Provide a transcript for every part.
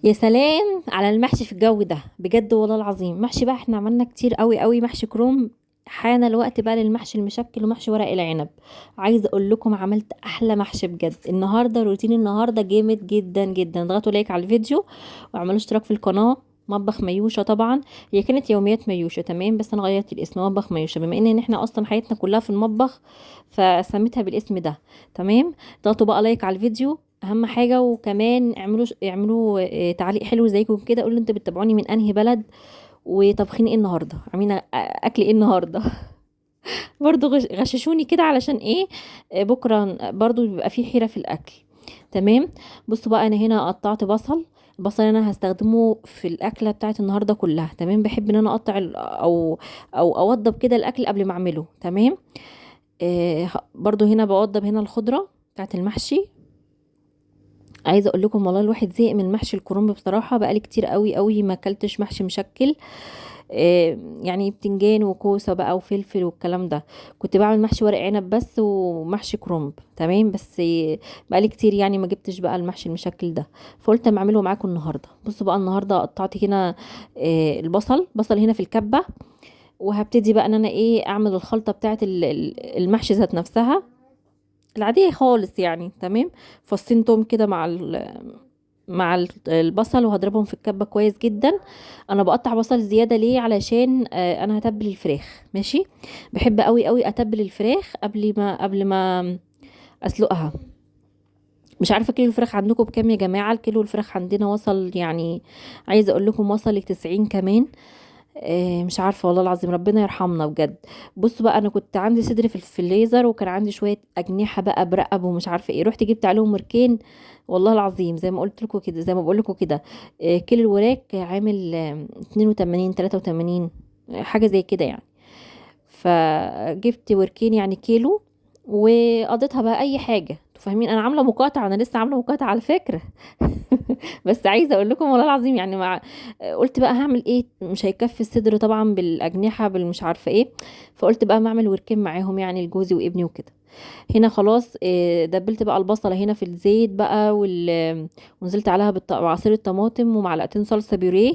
يا سلام على المحشي في الجو ده بجد والله العظيم. محشي بقى احنا عملنا كتير قوي قوي محشي كروم. حان الوقت بقى للمحشي المشكل ومحشي ورق العنب. عايزه اقول لكم عملت احلى محشي بجد النهارده. روتين النهارده جامد جدا جدا. اضغطوا لايك على الفيديو واعملوا اشتراك في القناه. مطبخ ميوشه طبعا. هي كانت يوميات ميوشه تمام، بس انا غيرت الاسم مطبخ ميوشه بما ان احنا اصلا حياتنا كلها في المطبخ، فسميتها بالاسم ده. تمام. اضغطوا بقى لايك على الفيديو اهم حاجه، وكمان اعملوا تعليق حلو زيكم كده. قولوا انتوا بتتابعوني من انهي بلد، وطبخين ايه النهارده، عاملين اكل ايه النهارده. برضو غششوني كده علشان ايه. بكره برضو بيبقى فيه حيره في الاكل. تمام. بصوا بقى انا هنا قطعت بصل. البصل انا هستخدمه في الاكله بتاعت النهارده كلها. تمام. بحب ان انا اقطع او اوضب كده الاكل قبل ما اعمله. تمام. برضو هنا بوضب هنا الخضره بتاعت المحشي. عايزه اقول لكم والله الواحد زهق من محشي الكرنب بصراحه، بقالي كتير قوي قوي ما اكلتش محشي مشكل. يعني بتنجان وكوسه بقى وفلفل والكلام ده. كنت بعمل محشي ورق عنب بس ومحشي كرنب. تمام. بس بقالي كتير يعني ما جبتش بقى المحشي المشكل ده، فقلت اما اعمله معاكم النهارده. بصوا بقى النهارده قطعت هنا بصل هنا في الكبه. وهبتدي بقى ان انا ايه اعمل الخلطه بتاعه المحشي ذات نفسها العادية خالص يعني. تمام. فصين توم كده مع البصل، وهضربهم في الكبة كويس جدا. انا بقطع بصل زيادة ليه؟ علشان انا هتبل الفراخ. ماشي. بحب قوي قوي اتبل الفراخ قبل ما اسلقها. مش عارفة كيلو الفراخ عندكم بكام يا جماعة؟ الكيلو الفراخ عندنا وصل يعني، عايزة اقول لكم وصل ل90 كمان. مش عارفه والله العظيم، ربنا يرحمنا بجد. بصوا بقى انا كنت عندي صدر في الليزر، وكان عندي شويه اجنحه بقى برقب ومش عارفه ايه، رحت جبت عليهم وركين. والله العظيم زي ما قلت لكم كده، زي ما بقول لكم كده. كيلو الوراك عامل 82 83، حاجه زي كده يعني. فجبت وركين يعني كيلو، وقضيتها بقى اي حاجه. انتوا فاهمين انا عامله مقاطعه، انا لسه عامله مقاطعه على فكره. بس عايزه اقول لكم والله العظيم يعني قلت بقى هعمل ايه، مش هيكفي الصدر طبعا بالاجنحه بالمش عارفه ايه. فقلت بقى ما اعمل وركين معاهم يعني لجوزي وابني وكده. هنا خلاص دبلت بقى البصله هنا في الزيت بقى ونزلت عليها بعصير الطماطم ومعلقتين صلصه بيوريه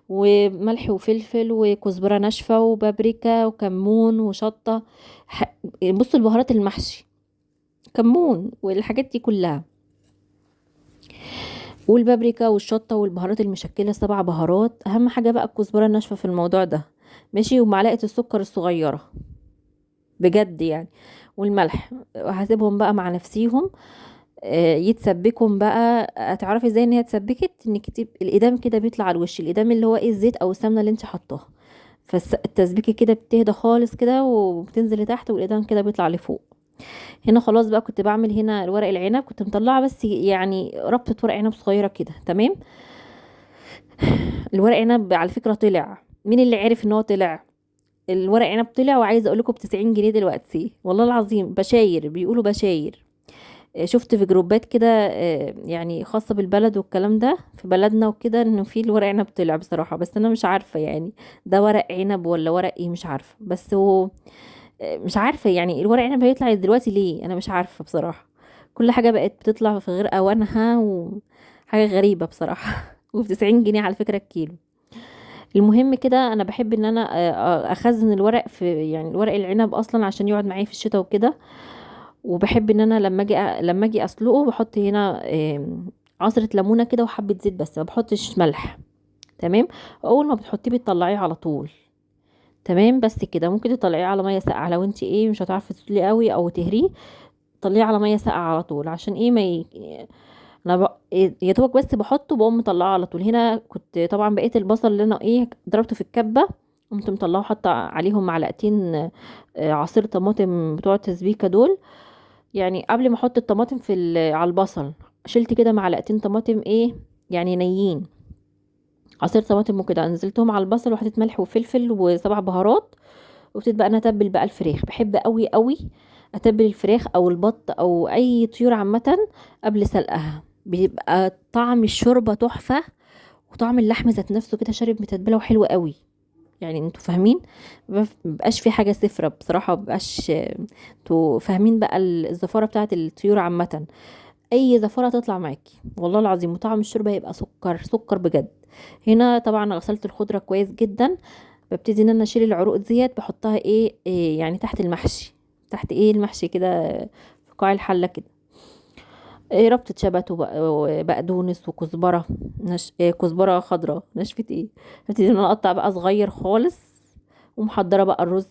وملح وفلفل وكزبره ناشفه وبابريكا وكمون وشطه. بصوا البهارات المحشي، كمون والحاجات دي كلها، والبابريكا والشطه والبهارات المشكله 7 بهارات. اهم حاجه بقى الكزبره الناشفه في الموضوع ده. ماشي. ومعلقه السكر الصغيره بجد يعني، والملح. وهسيبهم بقى مع نفسيهم يتسبكوا بقى. هتعرفي ازاي ان هي اتسبكت؟ انك الادام كده بيطلع على الوش، الادام اللي هو ايه الزيت او السمنه اللي انت حطاها. فالتسبيكه كده بتهدى خالص كده وبتنزل لتحت، والادام كده بيطلع لفوق. هنا خلاص بقى كنت بعمل هنا الورق العنب، كنت مطلعه بس يعني ربطه ورق عنب صغيره كده. تمام. الورق عنب على فكره طلع. مين اللي عرف ان هو طلع؟ الورق عنب طلع، وعايزه اقول لكم ب90 جنيه دلوقتي والله العظيم. بشاير بيقولوا بشاير. شفت في جروبات كده يعني خاصه بالبلد والكلام ده في بلدنا وكده، انه في الورق عنب طلع بصراحه. بس انا مش عارفه يعني ده ورق عنب ولا ورق ايه، مش عارفه. بس هو مش عارفه يعني الورق عنب هيطلع دلوقتي ليه، انا مش عارفه بصراحه. كل حاجه بقت بتطلع في غير اوانها، وحاجه غريبه بصراحه. وب90 جنيه على فكره الكيلو. المهم كده انا بحب ان انا اخزن الورق في يعني الورق العنب اصلا عشان يقعد معايا في الشتاء وكده. وبحب ان انا لما اجي اسلقه بحط هنا عصرة ليمونة كده وحبة زيت، بس ما بحطش ملح. تمام. اول ما بتحطيه بتطلعيه على طول. تمام. بس كده ممكن تطلعيه على ميه ساقعه لو انت ايه مش هتعرفي تسلقيه قوي او تهريه. طلعيه على ميه ساقعه على طول عشان ايه ما انا يا دوبك بس بحطه بقوم مطلعه على طول. هنا كنت طبعا بقيت البصل اللي انا ايه ضربته في الكبه، قمت مطلعه حاطه عليهم معلقتين عصير طماطم بتوع التسبيكه دول. يعني قبل ما احط الطماطم على البصل، شلت كده معلقتين طماطم ايه يعني نيين، عصير طماطم وكده، نزلتهم على البصل وحطيت ملح وفلفل و7 بهارات. وابتديت بقى انا اتبل بقى الفراخ. بحب قوي قوي اتبل الفراخ او البط او اي طيور عامه قبل سلقها، بيبقى طعم الشوربه تحفه، وطعم اللحم ذات نفسه كده شارب متتبله وحلو قوي. يعني انتوا فاهمين، مبقاش في حاجه صفرة بصراحه، مبقاش. انتوا فاهمين بقى الزفاره بتاعه الطيور عامه. اي زفاره تطلع معاكي والله العظيم، وطعم الشوربه هيبقى سكر سكر بجد. هنا طبعا غسلت الخضره كويس جدا، ببتدي ان انا اشيل العروق ديت، بحطها إيه يعني تحت المحشي، تحت المحشي كده في قاع الحله كده. ربطة شبت وبقدونس وكزبرة كزبرة خضراء ناشفة هبتدي ان انا اقطع بقى صغير خالص، ومحضره بقى الرز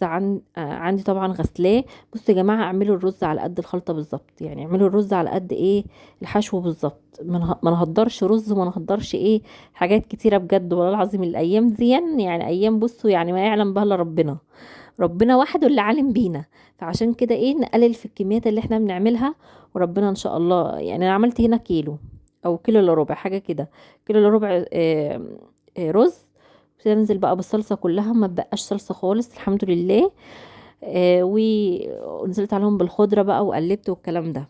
عندي طبعا غسلاه. بصوا يا جماعه، اعملوا الرز على قد الخلطه بالظبط، يعني اعملوا الرز على قد الحشو بالظبط. ما نهدرش رز وما نهدرش حاجات كتيره بجد والله العظيم. الايام دي يعني ايام، بصوا يعني ما يعلم بها الا ربنا، ربنا وحده اللي عالم بينا. فعشان كده نقلل في الكميات اللي احنا بنعملها، وربنا ان شاء الله. يعني انا عملت هنا كيلو او كيلو الا ربع حاجه كده، كيلو الا ربع رز. بتنزل بقى بالصلصه كلها، ما بقاش صلصه خالص الحمد لله. ونزلت عليهم بالخضره بقى وقلبت والكلام ده.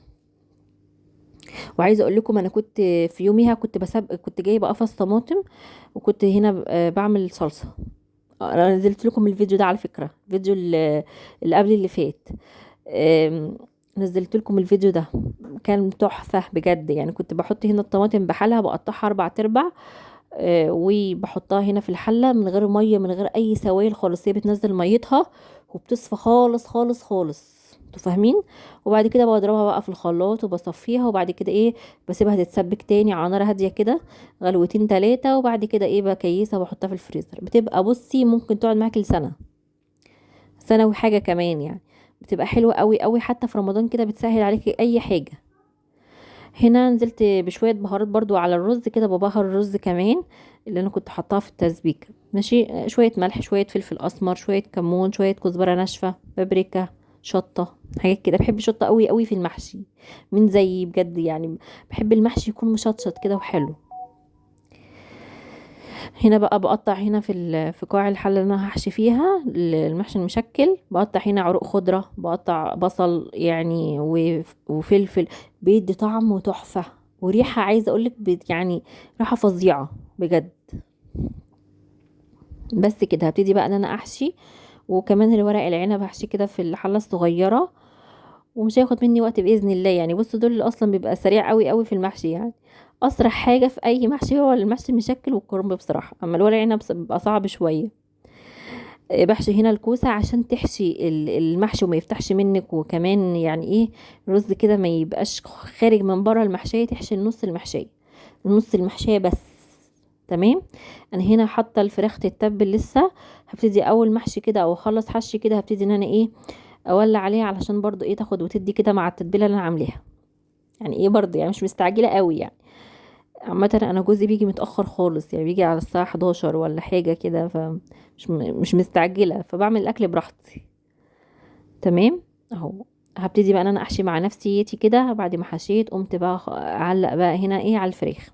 وعايزه اقول لكم انا كنت في يوميها كنت جايبه قفص طماطم، وكنت هنا بعمل صلصه. انا نزلت لكم الفيديو ده على فكره، الفيديو اللي قبل اللي فات. نزلت لكم الفيديو ده، كان تحفه بجد. يعني كنت بحط هنا الطماطم بحالها، بقطعها 4 وبحطها هنا في الحله من غير ميه، من غير اي سوائل خالص، هي بتنزل ميتها وبتصفى خالص خالص خالص، انتوا فاهمين. وبعد كده بضربها بقى في الخلاط وبصفيها، وبعد كده بسيبها تتسبك تاني على نار هاديه كده غلوتين 3، وبعد كده بكيسها وبحطها في الفريزر. بتبقى بصي ممكن تقعد معاكي لسنه، سنه وحاجه كمان يعني. بتبقى حلوه قوي قوي، حتى في رمضان كده بتسهل عليكي اي حاجه. هنا نزلت بشويه بهارات برضو على الرز كده، ببهر الرز كمان اللي انا كنت حطاها في التسبيكه. ماشي، شويه ملح، شويه فلفل اسمر، شويه كمون، شويه كزبره ناشفه، بابريكا، شطه، حاجات كده. بحب الشطه قوي قوي في المحشي، من زي بجد يعني. بحب المحشي يكون مشطشط كده وحلو. هنا بقى بقطع هنا في قاع الحله اللي انا هحشي فيها المحشي المشكل. بقطع هنا عروق خضره، بقطع بصل يعني وفلفل، بيدي طعم وتحفه وريحه. عايزه اقولك يعني ريحه فظيعه بجد. بس كده هبتدي بقى ان انا احشي. وكمان الورق العنب هحشي كده في الحله الصغيره، ومش هياخد مني وقت باذن الله. يعني بصوا دول اللي اصلا بيبقى سريع قوي قوي في المحشي يعني. اسرع حاجه في اي محشي هو المحشي المشكل والكرنب بصراحه، اما الورق عنب بيبقى صعب شويه. بحشي هنا الكوسه عشان تحشي المحشي وما يفتحش منك، وكمان يعني الرز كده ما يبقاش خارج من بره المحشيه، تحشي النص المحشيه، النص المحشيه بس. تمام. انا هنا حاطه الفراخ تتبل لسه. هبتدي اول محشي كده او اخلص حشي كده، هبتدي ان انا اولع عليها علشان برضو تاخد وتدي كده مع التتبيله اللي انا عاملاها. يعني برضو يعني مش مستعجله قوي يعني. عامه انا جوزي بيجي متاخر خالص، يعني بيجي على الساعه 11 ولا حاجه كده، مش مستعجله، فبعمل الاكل براحتي. تمام اهو. هبتدي بقى ان انا احشي مع نفسيتي كده. بعد ما حشيت قمت بقى اعلق بقى هنا على الفراخ.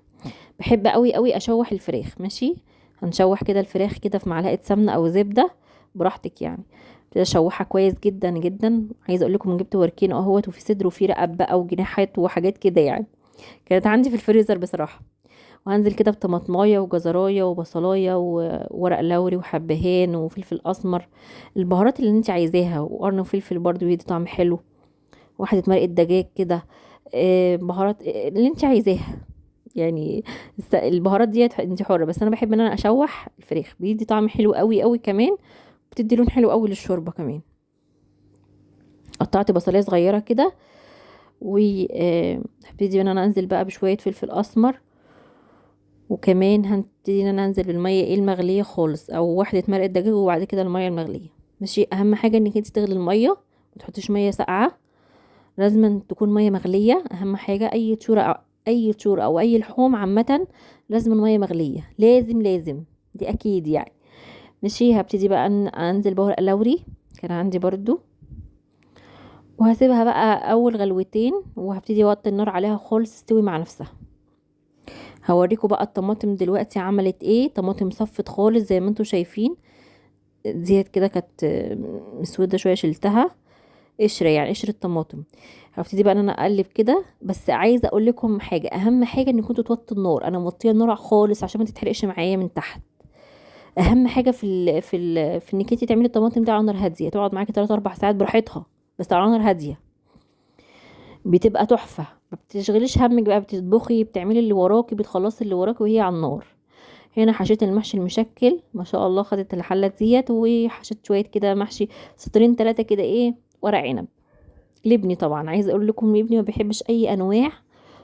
بحب قوي قوي اشوح الفراخ. ماشي، هنشوح كده الفراخ كده في معلقه سمنه او زبده براحتك يعني. ابتدي اشوحها كويس جدا جدا. عايزه اقول لكم جبت وركين اهوت، وفي صدر وفي رقب بقى وجناحات وحاجات كده يعني، كانت عندي في الفريزر بصراحه. وهنزل كده بطماطمايه وجزرايه وبصلايه وورق لوري وحبهان وفلفل اسمر، البهارات اللي انت عايزاها، وقرن وفلفل برضو يدي طعم حلو. واحده مرقه دجاج كده. بهارات اللي انت عايزاها يعني. البهارات ديت انت حره، بس انا بحب ان انا اشوح الفراخ، بيدي طعم حلو قوي قوي كمان، بتدي لون حلو قوي للشوربه كمان. قطعت بصلايه صغيره كده، وهبتدي ان انا انزل بقى بشويه فلفل اسمر. وكمان هبتدي ان انا انزل بالميه المغليه خالص، او واحده مرقه دجاج، وبعد كده الميه المغليه. ماشي، اهم حاجه انك انت تغلي الميه، ما تحطيش ميه ساقعه، لازم تكون ميه مغليه. اهم حاجه اي طشوره او اي لحوم عامه لازم الميه مغليه، لازم لازم، دي اكيد يعني. ماشي، هبتدي بقى انزل بورق لوري كان عندي برضو، وهسيبها بقى اول غلوتين، وهبتدي اوطي النار عليها خالص تستوي مع نفسها. هوريكم بقى الطماطم دلوقتي عملت طماطم صفت خالص زي ما انتم شايفين. ديت كده كانت مسوده شويه، شلتها قشره يعني قشره طماطم. هبتدي بقى ان انا اقلب كده. بس عايزه اقول لكم حاجه، اهم حاجه ان كنتوا توطوا النار. انا موطيه النار خالص عشان ما تتحرقش معايا من تحت. اهم حاجه في انك انت تعملي الطماطم دي على نار هاديه، تقعد معاكي 3 4 ساعات براحتها، بس على نار هاديه بتبقى تحفه. ما بتشغليش همك بقى، بتطبخي بتعملي اللي وراكي بتخلصي اللي وراكي وهي على النار. هنا حشيت المحشي المشكل ما شاء الله، خدت الحله ديت، وحشيت شويه كده محشي سطرين 3 كده ايه ورق عنب لبني. طبعا عايزه اقول لكم ابني ما بيحبش اي انواع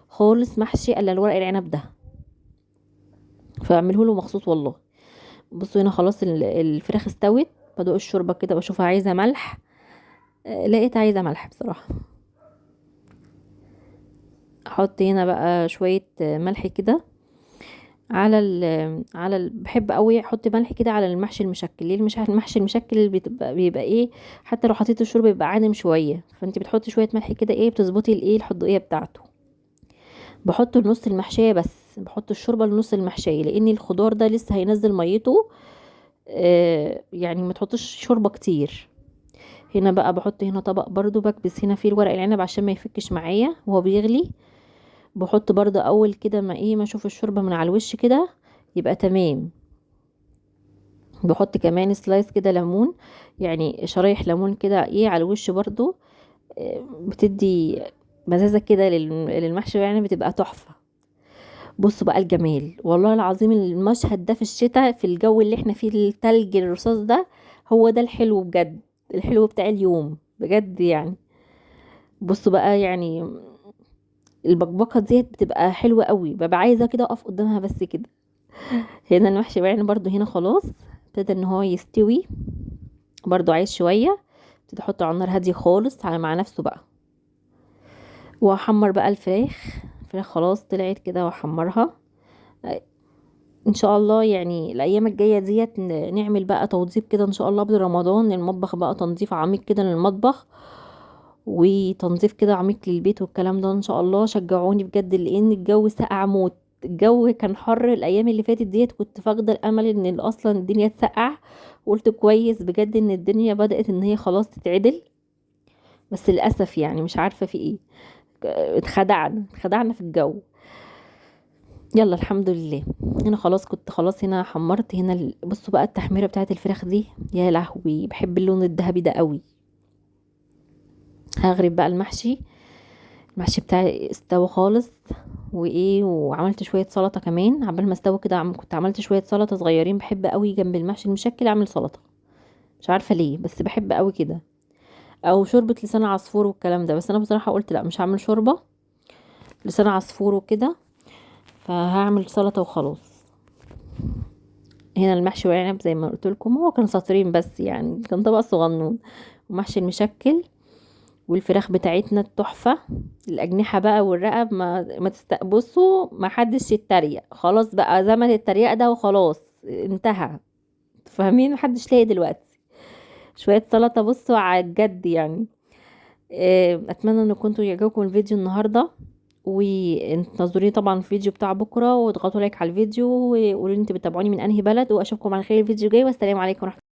خالص محشي الا الورق العنب ده، فاعمله له مخصوص والله. بصوا هنا خلاص الفراخ استوت، بدوق الشوربه كده بشوفها عايزه ملح. لقيت عايزه ملح بصراحه. احط هنا بقى شويه ملح كده على بحب قوي احط ملح كده على المحشي المشكل. ليه المحشي المشكل بيبقى ايه، حتى لو حطيت الشوربه بيبقى عادم شويه، فانت بتحطي شويه ملح كده ايه بتظبطي الايه الحضوريه بتاعته. بحط نص المحشيه بس، بحط الشوربه لنص المحشيه لان الخضار ده لسه هينزل ميته. يعني ما تحطش شوربه كتير. هنا بقى بحط هنا طبق برضو بكبس هنا فيه الورق العنب عشان ما يفكش معايا وهو بيغلي. بحط برضو اول كده ما ايه ما اشوف الشوربه من على الوش كده يبقى تمام. بحط كمان سلايس كده ليمون، يعني شرايح ليمون كده ايه على الوش برضو. بتدي مزازه كده للمحشي يعني بتبقى تحفه. بصوا بقى الجمال والله العظيم، المشهد ده في الشتاء في الجو اللي احنا فيه التلج الرصاص ده، هو ده الحلو بجد، الحلو بتاع اليوم بجد يعني. بصوا بقى يعني البكبكه ديت بتبقى حلوه قوي، ببقى عايزه كده اقف قدامها بس كده. هنا المحشي يعني برضو هنا خلاص ابتدى ان هو يستوي، برضو عايز شويه. ابتدي احطه على النار هاديه خالص على مع نفسه بقى، واحمر بقى الفراخ خلاص طلعت كده واحمرها. ان شاء الله يعني الايام الجايه ديت نعمل بقى توظيف كده ان شاء الله قبل رمضان، المطبخ بقى تنظيف عميق كده للمطبخ، وتنظيف كده عميق للبيت والكلام ده ان شاء الله. شجعوني بجد لان الجو سقع موت، الجو كان حر الايام اللي فاتت ديت، كنت فاقده الامل ان اصلا الدنيا تسقع، وقلت كويس بجد ان الدنيا بدأت ان هي خلاص تتعدل. بس للاسف يعني مش عارفه في ايه، اتخدعنا في الجو. يلا الحمد لله. هنا خلاص كنت خلاص هنا حمرت هنا بصوا بقى التحميره بتاعت الفراخ دي، يا لهوي بحب اللون الذهبي ده قوي. هغرب بقى المحشي بتاعي استوى خالص، وايه وعملت شويه سلطه كمان عبال ما استوى كده. كنت عملت شويه سلطه صغيرين، بحب قوي جنب المحشي المشكل اعمل سلطه، مش عارفه ليه بس بحب قوي كده. او شوربه لسان عصفور والكلام ده، بس انا بصراحه قلت لا مش هعمل شوربه لسان عصفور وكده، فهعمل سلطه وخلاص. هنا المحشي والعنب زي ما قلت لكم هو كان سطرين بس، يعني كان طبق صغنون. ومحشي المشكل والفراخ بتاعتنا التحفه. الاجنحه بقى والرقب ما تستقبصوا، ما حدش يتريق، خلاص بقى زمن التريق ده وخلاص انتهى، فاهمين؟ محدش لاقي دلوقتي. شويه سلطه بصوا على الجد يعني. اتمنى ان كنتوا يعجبكم الفيديو النهارده، وانتظروني طبعا في الفيديو بتاع بكره، واضغطوا لايك على الفيديو وقولوا لي انتوا بتتابعوني من انهي بلد، واشوفكم على خير الفيديو جاي، والسلام عليكم ورحمه